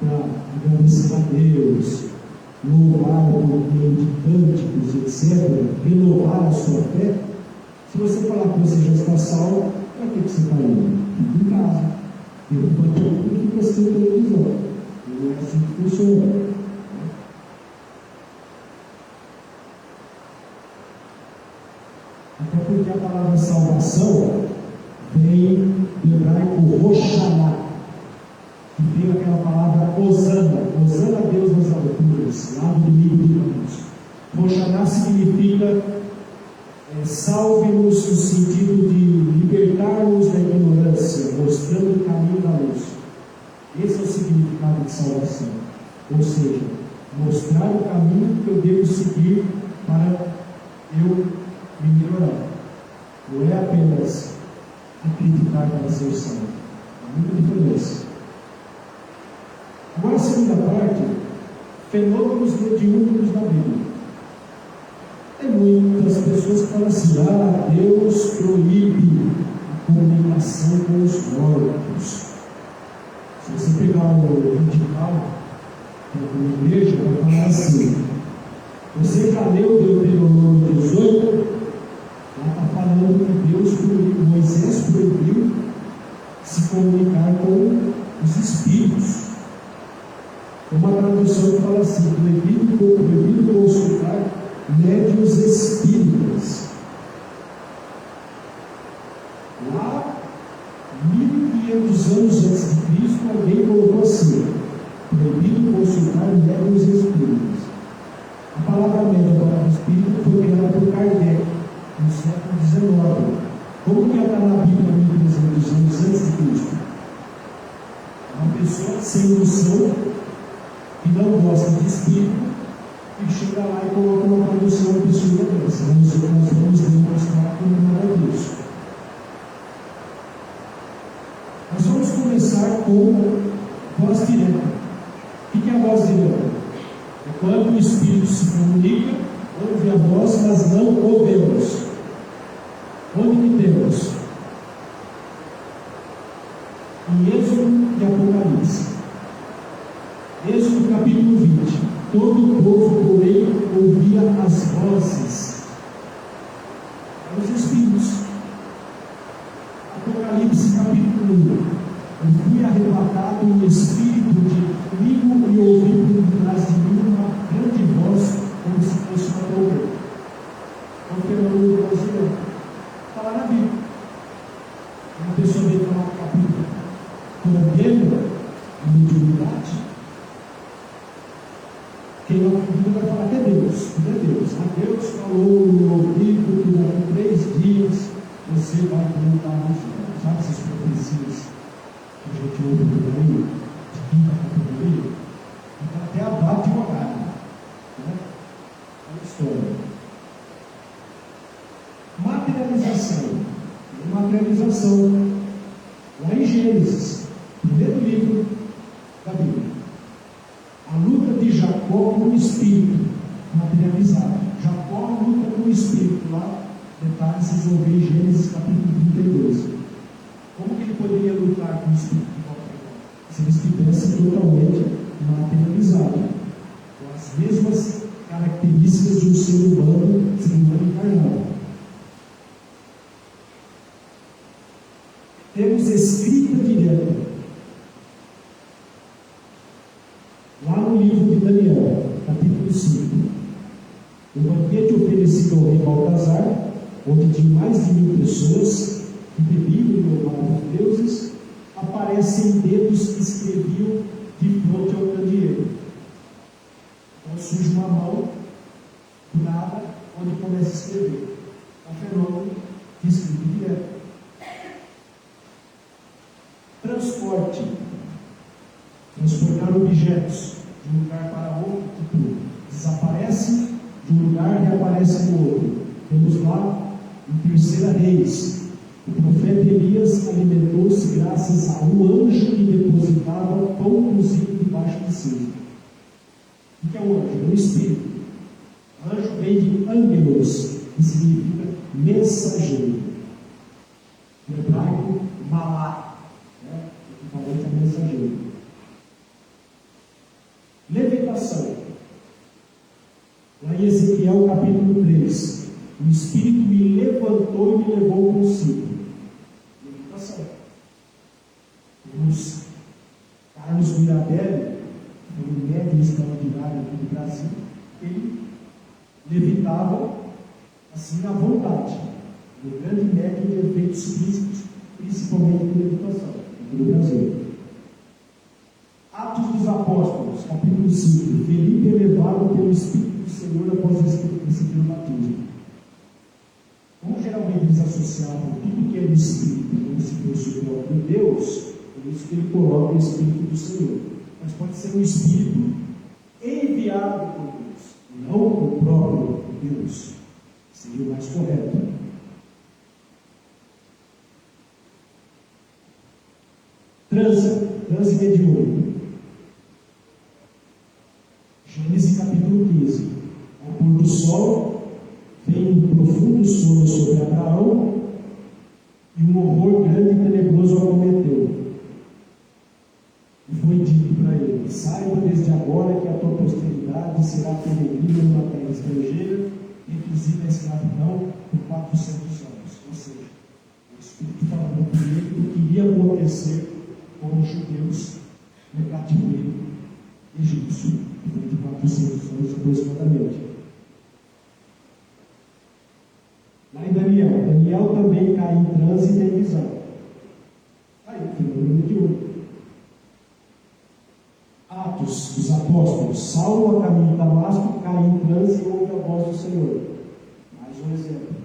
[SPEAKER 3] para agradecer a Deus, louvar o meio de cânticos, etc., renovar a sua fé, se você falar que você já está salvo, para que você está indo? Fica em casa. Enquanto eu fico assistindo televisão. Não é assim que funciona. Até porque a palavra salvação vem do hebraico Roshaná, que veio aquela palavra Hosana. Hosana a Deus nas alturas, lá do livro de Mateus. Roshaná significa salve-nos no sentido de libertar-nos da ignorância, mostrando o caminho da luz. Esse é o significado de salvação. Ou seja, mostrar o caminho que eu devo seguir para eu me melhorar. Não é apenas acreditar para ser salvo. Há muita diferença. Agora, a segunda parte, fenômenos mediúnicos da Bíblia. Tem muitas pessoas que falam assim: Deus proíbe a comunicação com os mortos. Se você pegar o radical da igreja, vai falar assim: você já leu Deuteronômio 18? Lá está falando que Deus proibiu, Moisés proibiu se comunicar com os espíritos. Uma tradução que fala assim: proibido consultar médiuns espíritas. Lá, 1500 anos antes de Cristo, alguém colocou assim: proibido consultar médiuns espíritas. A palavra médium, a palavra espírita, foi criada por Kardec no século XIX. Como que ela está na Bíblia 1300 anos antes de Cristo? Uma pessoa sem noção, que não gosta de espírito, e chega lá e coloca uma tradução absurda dessa. Nós vamos demonstrar que não é disso. Nós vamos começar com voz direta. O que é a voz direta? É quando o Espírito se comunica, ouve a voz, mas não o vemos. Onde que temos? Em Êxodo e Apocalipse. Êxodo capítulo 20. Todo o povo, porém, ouvia as vozes. Eram os Espíritos. Apocalipse capítulo 1. Eu fui arrebatado em espírito de comigo e ouvi por trás de mim uma grande voz, como se fosse uma trombeta. É um fenômeno de voz direta. Está lá na Bíblia. Uma pessoa veio falar no capítulo, condena a mediunidade. Quem não acredita vai falar que é Deus. Não é Deus. A Deus falou no ouvido que daqui 3 dias você vai plantar no céu. Sabe essas profecias que a gente ouve por aí, de quinta categoria? Então até abate o horário. Né? É a história. Materialização. Materialização. Lá em Gênesis, primeiro livro da Bíblia. A luta de Jacó com o espírito materializado. Jacó luta com o espírito. Lá, detalhes, vocês vão ver em Gênesis capítulo 32. Como que ele poderia lutar com o espírito de qualquer forma? Se ele estivesse totalmente materializado, com as mesmas características de um ser humano encarnado. Temos escrita direta lá no livro de Daniel, capítulo 5, o banquete oferecido ao rei Baltazar, onde de mais de 1000 pessoas que bebiam e louvavam os deuses, aparecem dedos que escreviam de frente ao candeeiro. Então surge uma mão do nada, onde começa a escrever. É um fenômeno de escrita direta. Transporte. Transportar objetos de um lugar para outro, tipo, desaparece de um lugar e reaparece no outro. Temos lá em 3 Reis, o profeta Elias alimentou-se graças a um anjo que depositava pão cozido debaixo de si. O que é um anjo? É um espírito. Anjo vem de angelos, que significa mensageiro. No hebraico, malá, equivalente a mensageiro. Levitação. Lá em Ezequiel capítulo 3, o Espírito me levantou e me levou consigo. Levitação. Temos Carlos Mirabelli, um médium extraordinário aqui do Brasil, ele levitava assim à vontade. Um grande médium de efeitos físicos, principalmente de levitação, aqui no Brasil. Atos dos Apóstolos, capítulo 5. Felipe é levado pelo Espírito do Senhor após receber o batismo. Como geralmente eles associavam tudo que é do Espírito como se fosse o próprio Deus, por isso que ele coloca o Espírito do Senhor. Mas pode ser um Espírito enviado por Deus, não o próprio Deus. Seria o mais correto. Transe mediúnico. Gênesis capítulo 15. Ao pôr do sol, vem um profundo sono sobre Abraão e um horror grande e tenebroso o acometeu. E foi dito para ele: saiba desde agora que a tua posteridade será peregrina numa terra estrangeira, inclusive a escravidão, por 400 anos. Ou seja, o Espírito falando com ele do que iria acontecer com os judeus no cativeiro egípcio, de 400 anos aproximadamente. Lá em Daniel também cai em transe e tem visão. Aí, o fenômeno de hoje. Atos dos Apóstolos. Saulo, a caminho de Damasco, cai em transe e ouve a voz do Senhor. Mais um exemplo.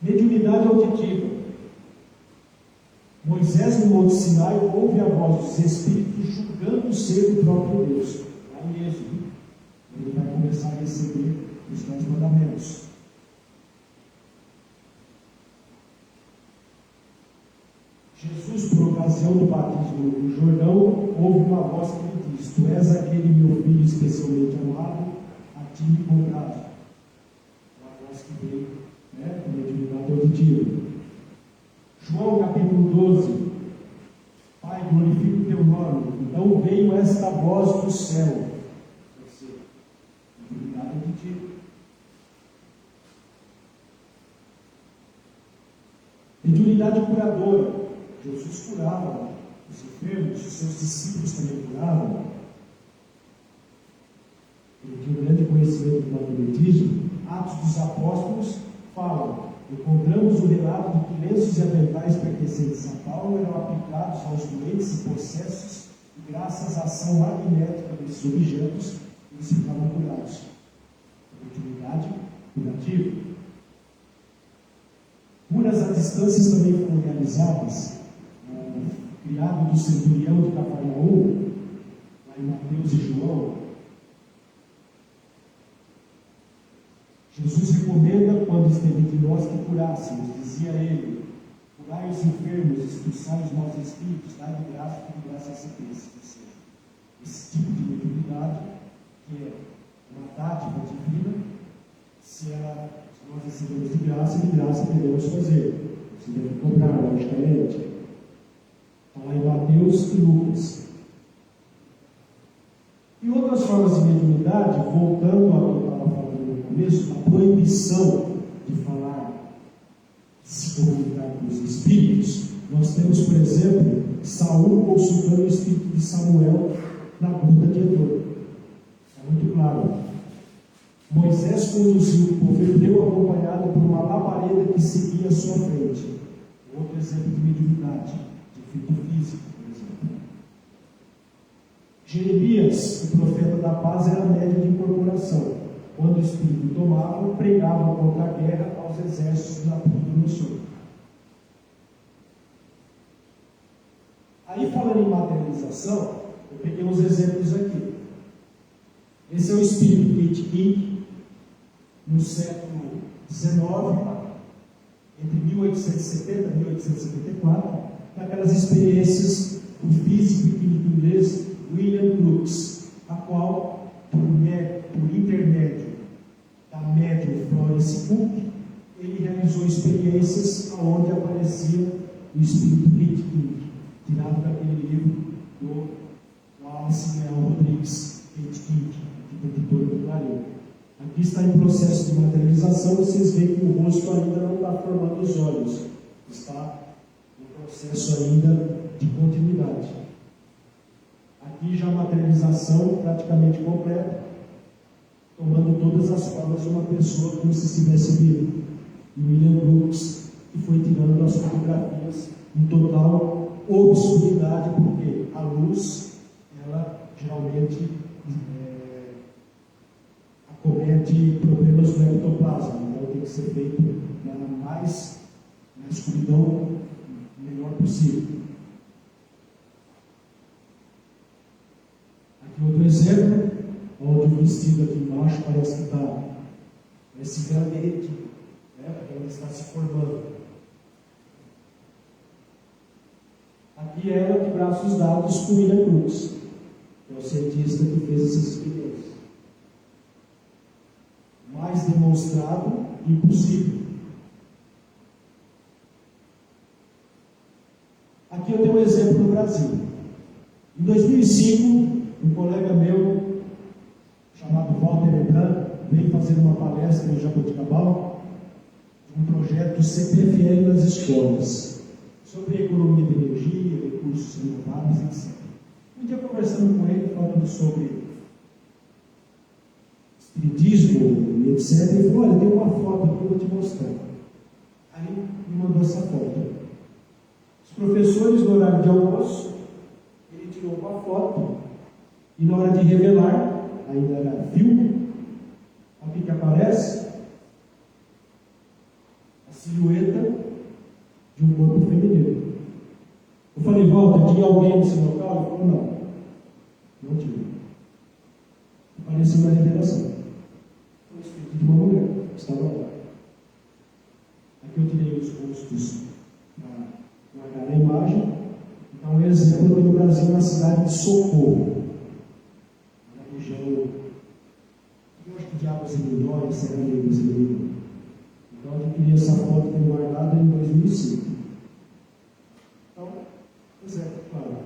[SPEAKER 3] Mediunidade auditiva. Moisés, no Monte Sinai, ouve a voz dos Espíritos julgando ser o próprio Deus. Lá em Êxodo, ele vai começar a receber os 10 mandamentos. Jesus, por ocasião do batismo no Jordão, ouve uma voz que lhe diz: tu és aquele meu filho especialmente amado, a ti me comprazo. Uma voz que veio, com mediunidade auditiva. João capítulo 12. Pai, glorifica o teu nome. Então veio esta voz do céu. Quer dizer, mediunidade auditiva. Mediunidade curadora. Jesus curava os enfermos, os seus discípulos também curavam. Ele tinha um grande conhecimento do magnetismo. Atos dos Apóstolos falam: encontramos o relato de que lenços e aventais pertencentes a Paulo eram aplicados aos doentes e possessos, e graças à ação magnética desses objetos, eles ficavam curados. Mediunidade curativa. Curas à distância também foram realizadas. O criado do centurião de Cafarnaum, lá em Mateus e João, Jesus recomenda, quando esteve entre nós, que curássemos. Dizia ele: curai os enfermos, expulsai os maus espíritos, dai de graça que de graça recebeis. Ou seja, esse tipo de mediunidade, que é uma dádiva divina, se nós recebemos de graça podemos fazer. Ou Você deve comprar, logicamente. Está lá em Mateus e Lucas. E outras formas de mediunidade, voltando ao que eu estava falando no começo, a proibição de falar, de se comunicar com os espíritos, nós temos, por exemplo, Saul consultando o espírito de Samuel na gruta de Edom. É muito claro. Moisés conduziu o povo hebreu acompanhado por uma labareda que seguia à sua frente. Outro exemplo de mediunidade, de efeito físico, por exemplo. Jeremias, o profeta da paz, era médio de incorporação. Quando o espírito tomava, pregava contra a guerra aos exércitos Nabucodonosor. Aí, falando em materialização, eu peguei uns exemplos aqui. Esse é o espírito Kate King, no século XIX, entre 1870 e 1874, daquelas experiências do físico e químico inglês William Crookes, a qual, por intermédio da médium Florence Cook, ele realizou experiências onde aparecia o espírito Kate King, tirado daquele livro do Wallace Leão Rodrigues, Kate King, que é editor do Clarim. Aqui está em processo de materialização, vocês veem que o rosto ainda não está formando os olhos, está em processo ainda de continuidade. Aqui já a materialização praticamente completa, tomando todas as formas de uma pessoa como se estivesse vivo. E William Brooks, que foi tirando as fotografias em total obscuridade, porque a luz, ela geralmente acomete problemas do ectoplasma, então tem que ser feito na escuridão melhor possível. Aqui outro exemplo, onde o vestido aqui embaixo parece que está esse grande derretido, porque ela está se formando. Aqui ela de braços dados com William Crookes, que é o cientista que fez essas experiências. Mais demonstrado, impossível. Aqui eu tenho um exemplo no Brasil. Em 2005, um colega meu, chamado Walter Edan, veio fazer uma palestra em Jaboticabal, de um projeto CPFL nas escolas, sobre economia de energia, recursos renováveis, etc. Um dia, conversando com ele, falando sobre espiritismo, etc., ele falou: olha, tem uma foto aqui que eu vou te mostrar. Aí me mandou essa foto. Os professores, no horário de almoço, ele tirou uma foto e na hora de revelar, ainda era filme, o que aparece? A silhueta de um corpo feminino. Eu falei: Walter, tinha alguém nesse local? Ele falou: não tinha. Apareceu uma revelação. Foi o espírito de uma mulher que estava lá. Aqui eu tirei os rostos para guardar a imagem. Então, um exemplo aqui no Brasil, na cidade de Socorro, na região, eu acho que de Águas de Lindóia, Serra Negra, então eu adquiri essa foto que eu guardada em 2005. Então, exemplo, claro.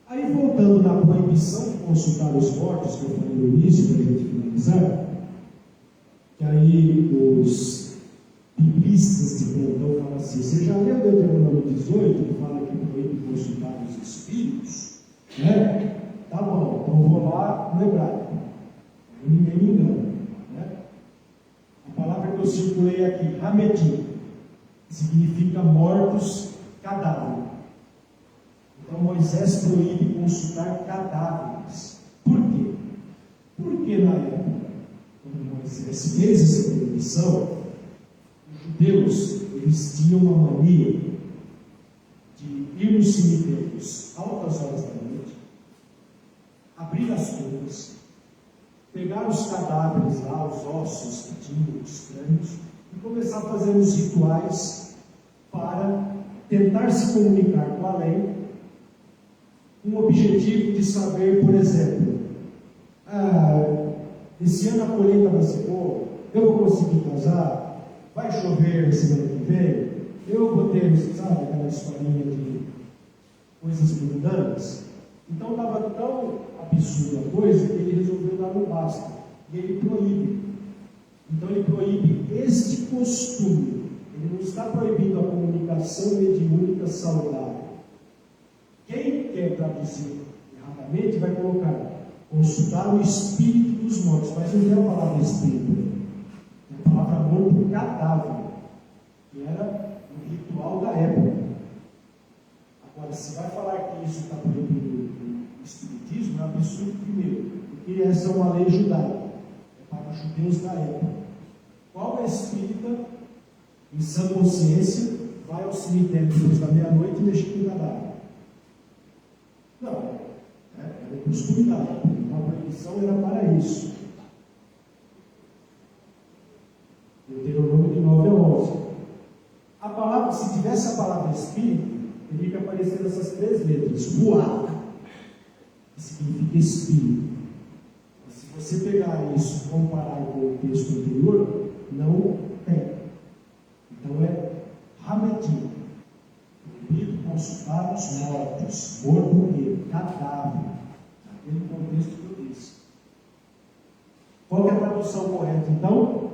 [SPEAKER 3] Aí, voltando na proibição de consultar os mortos, que eu falei no início, para a gente finalizar, que aí os biblistas de plantão falam assim: você já leu Deuteronômio 18, que fala que proíbe consultar os espíritos? Né? Tá bom, então eu vou lá no hebraico. Ninguém me engana. Né? A palavra que eu circulei aqui, Hamedim, significa mortos, cadáver. Então Moisés proíbe consultar cadáveres. Por quê? Porque na época, quando Moisés fez essa proibição, os judeus, eles tinham uma mania de ir nos cemitérios altas horas da noite, abrir as tumbas, pegar os cadáveres lá, os ossos que tinham, os crânios, e começar a fazer os rituais para tentar se comunicar com a lei, com o objetivo de saber, por exemplo, esse ano a colheita vai ser boa, eu vou conseguir casar, vai chover semana que vem, eu vou ter, sabe, aquela historinha de coisas mundanas. Então estava tão absurda a coisa que ele resolveu dar um basta. E ele proíbe. Então ele proíbe este costume. Ele não está proibindo a comunicação mediúnica saudável. Quem quer traduzir erradamente vai colocar consultar o espírito dos mortos, mas não é a palavra espírito, é a palavra amor por cadáver, que era um ritual da época. Agora, se vai falar que isso está proibido no espiritismo, é um absurdo primeiro, porque essa é uma lei judaica, é para os judeus da época. Qual é espírita, em sã consciência, vai ao cemitério depois da meia-noite e mexer com o cadáver? Não. Era costume da época. Então a proibição era para isso. Deuteronômio de 9 a 11. A palavra, se tivesse a palavra espírito, teria que aparecer essas 3 letras. Ruach, que significa espírito. Mas se você pegar isso e comparar com o texto anterior, não tem. Então é Hamedim. Proibido consultar os mortos, morto, cadáver, naquele contexto que eu disse. Qual é a tradução correta? Então,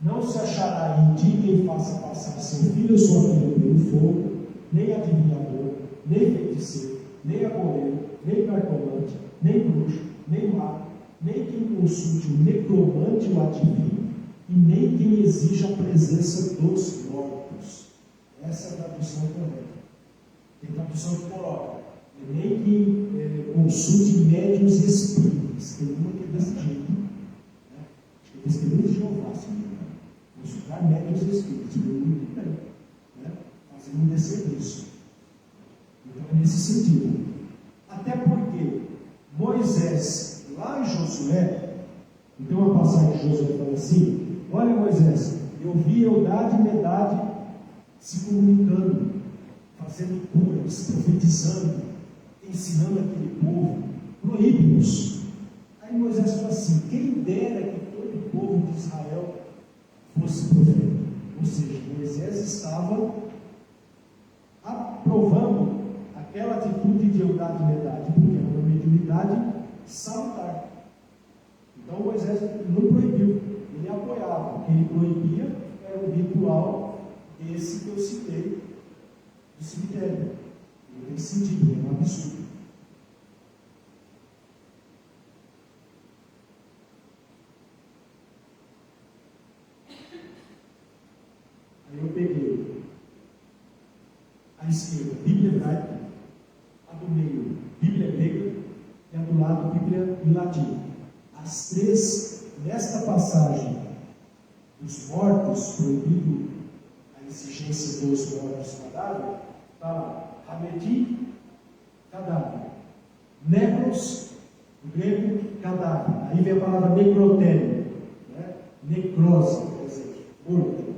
[SPEAKER 3] não se achará em ti quem faça passar seu filho ou sua filha pelo fogo, nem adivinhador, nem feiticeiro, nem agoreiro, nem cartomante, nem bruxo, nem mago, nem quem consulte o necromante ou adivinho, e nem quem exija a presença dos mortos. Essa é a tradução correta. Tem tradução que coloca, nem que consulte médiuns espíritas. Tem uma que é desse jeito. Né? Acho que é testemunho de Jeová, se não me engano. Consultar médiuns espíritas. Muito bem. Né? Fazendo um desserviço. Então é nesse sentido. Até porque Moisés, lá em Josué, então uma passagem de Josué fala assim: olha, Moisés, eu vi Eldade e Medade se comunicando, fazendo curas, profetizando, ensinando aquele povo, proíbe-nos. Aí Moisés fala assim: quem dera que todo o povo de Israel fosse profeta. Ou seja, Moisés estava aprovando aquela atitude de Eldade e Medade, porque era uma mediunidade salutar. Então Moisés não proibiu, ele apoiava. O que ele proibia era o ritual esse que eu citei do cemitério. Não tem sentido, é um absurdo. Aí eu peguei a esquerda, Bíblia hebraica, a do meio, Bíblia grega, e a do lado, Bíblia em latim. As 3, nesta passagem dos mortos, proibido a exigência dos mortos cadáver, está lá, Hamedi, cadáver, Necros, em grego, cadáver. Aí vem a palavra necrotélio, né? Necrose, quer dizer, morto.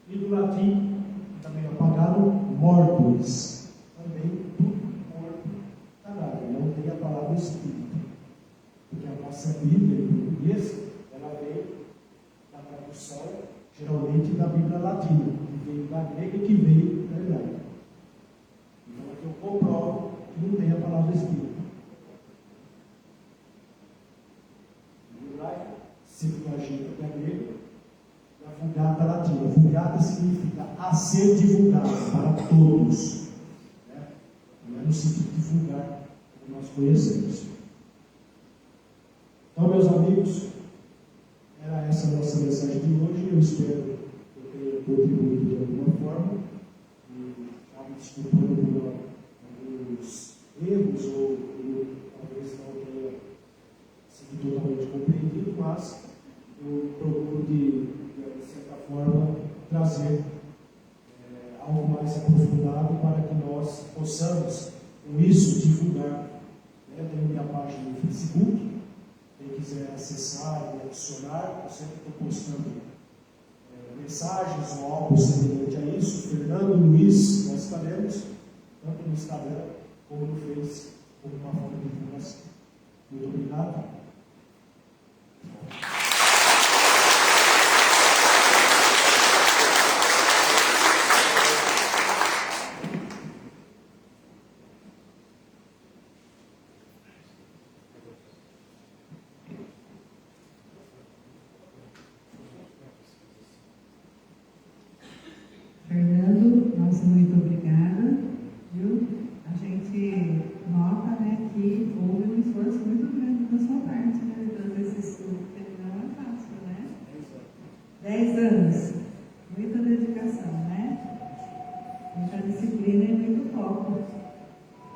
[SPEAKER 3] E do latim, também apagado, mortuis, também tudo morto, cadáver. Não tem a palavra espírito. Porque a nossa Bíblia em português, ela veio da tradução, geralmente da Bíblia latina, que veio da grega e que veio da hebraica. Então aqui eu comprovo que não tem a palavra espírito. Em hebraico, Septuaginta da grega, e a Vulgata latina. Vulgata significa a ser divulgada para todos. Né? Não é no sentido de divulgar como nós conhecemos. Então, meus amigos, era essa a nossa mensagem de hoje. Eu espero que eu tenha contribuído de alguma forma. E já me desculpando por alguns erros, ou talvez não tenha sido totalmente compreendido, mas eu procuro, de certa forma, trazer algo mais aprofundado para que nós possamos, com isso, divulgar. Tenho minha página no Facebook. Quem quiser acessar e adicionar, eu sempre estou postando mensagens ou algo semelhante a isso. Fernando Luiz, nós estaremos, tanto no Instagram como no Face, como uma forma de divulgação. Muito obrigado.
[SPEAKER 1] nosso muito obrigada, viu? A gente nota, né, que houve um esforço muito grande da sua parte, né, dando esse estudo, porque não é fácil, né? 10 anos, muita dedicação, né? Muita disciplina e muito foco.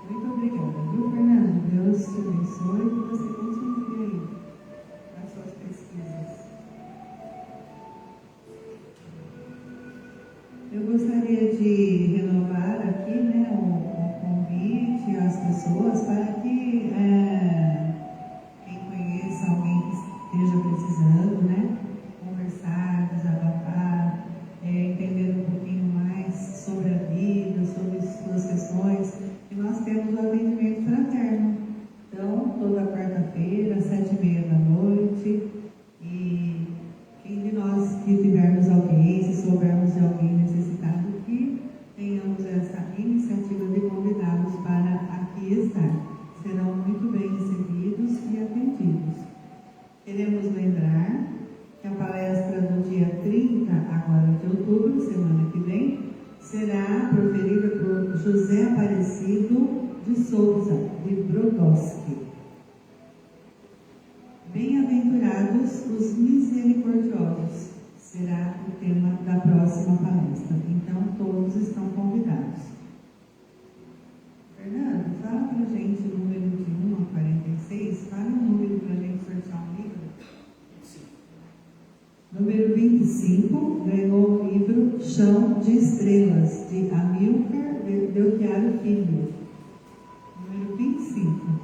[SPEAKER 1] Muito obrigada, viu, Fernando? Deus te abençoe e que você continue aí nas suas pesquisas. Eu gostaria de renovar aqui, né, o convite às pessoas para que quem conheça alguém que esteja precisando, né, conversar, desabafar, entender um pouquinho mais sobre a vida, sobre suas questões. E nós temos o atendimento fraterno. Então, toda quarta-feira, às 7h30. E quem de nós que tivermos alguém, se soubermos de alguém necessitado, que tenhamos essa iniciativa de convidá-los para aqui estar. Serão muito bem recebidos e atendidos. Queremos lembrar que a palestra do dia 30, agora de outubro, semana que vem, será proferida por José Aparecido de Souza, de Brodowski. Bem-aventurados os misericordiosos será o tema da próxima palestra. Então, todos estão convidados. Fernando, fala para a gente o número de 1 a 46. Fala o número para a gente sortear um livro. Número 25 ganhou o livro Chão de Estrelas, de Amilcar Delchiaro Filho. Número 25.